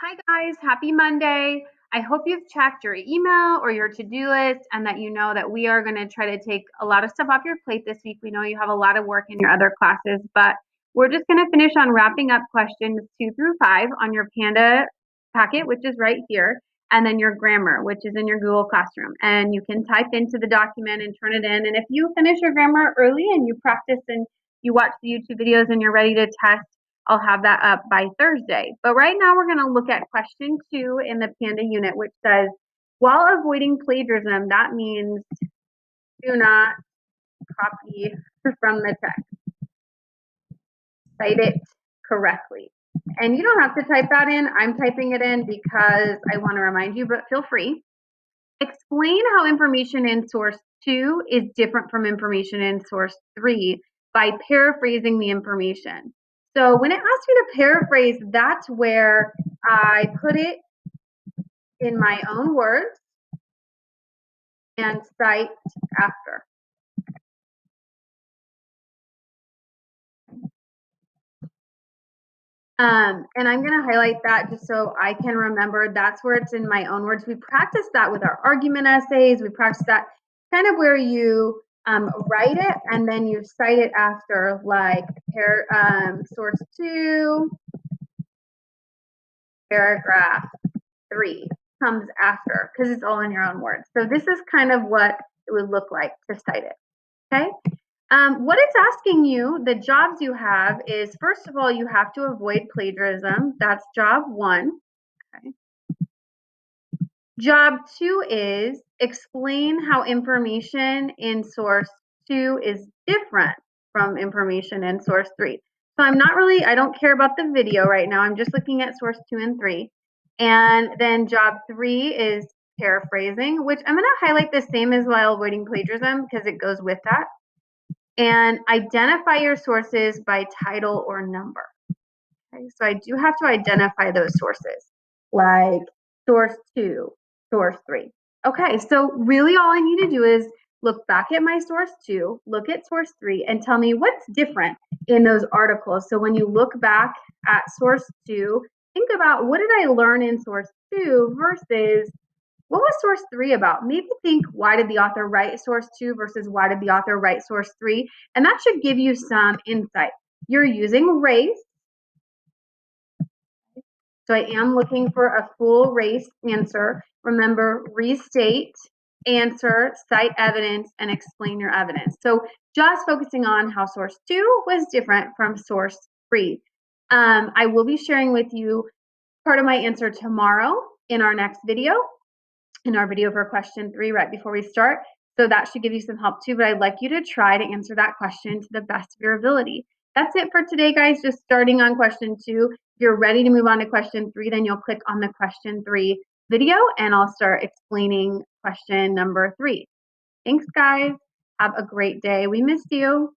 Hi guys, happy Monday. I hope you've checked your email or your to-do list and that you know that we are going to try to take a lot of stuff off your plate this week. We know you have a lot of work in your other classes, but we're just going to finish on wrapping up questions 2 through 5 on your Panda packet, which is right here, and then your grammar, which is in your Google Classroom. And you can type into the document and turn it in. And if you finish your grammar early and you practice and you watch the YouTube videos and you're ready to test, I'll have that up by Thursday. But right now we're going to look at question 2 in the Panda unit, which says, while avoiding plagiarism, that means do not copy from the text. Cite it correctly. And you don't have to type that in. I'm typing it in because I want to remind you, but feel free. Explain how information in source 2 is different from information in source 3 by paraphrasing the information. So when it asks you to paraphrase, that's where I put it in my own words and cite after. And I'm going to highlight that just so I can remember that's where it's in my own words. We practice that with our argument essays. We practice that kind of where you write it and then you cite it after, like source 2, paragraph 3 comes after because it's all in your own words. So this is kind of what it would look like to cite it. Okay. What it's asking you, the jobs you have is, first of all, you have to avoid plagiarism. That's job 1. Okay. Job 2 is explain how information in source 2 is different from information in source 3. So I don't care about the video right now. I'm just looking at source 2 and 3. And then job 3 is paraphrasing, which I'm going to highlight the same as while avoiding plagiarism because it goes with that. And identify your sources by title or number. Okay, so I do have to identify those sources, like source 2, source 3. Okay, so really all I need to do is look back at my source 2, look at source 3, and tell me what's different in those articles. So when you look back at source 2, think about what did I learn in source 2 versus what was source 3 about? Maybe think, why did the author write source 2 versus why did the author write source 3? And that should give you some insight. You're using race. So I am looking for a full race answer. Remember, restate, answer, cite evidence, and explain your evidence. So just focusing on how source 2 was different from source 3. I will be sharing with you part of my answer tomorrow in our next video. In our video for question 3 right before we start. So that should give you some help too, but I'd like you to try to answer that question to the best of your ability. That's it for today, guys. Just starting on question 2. If you're ready to move on to question 3, then you'll click on the question 3 video and I'll start explaining question number 3. Thanks, guys. Have a great day. We missed you.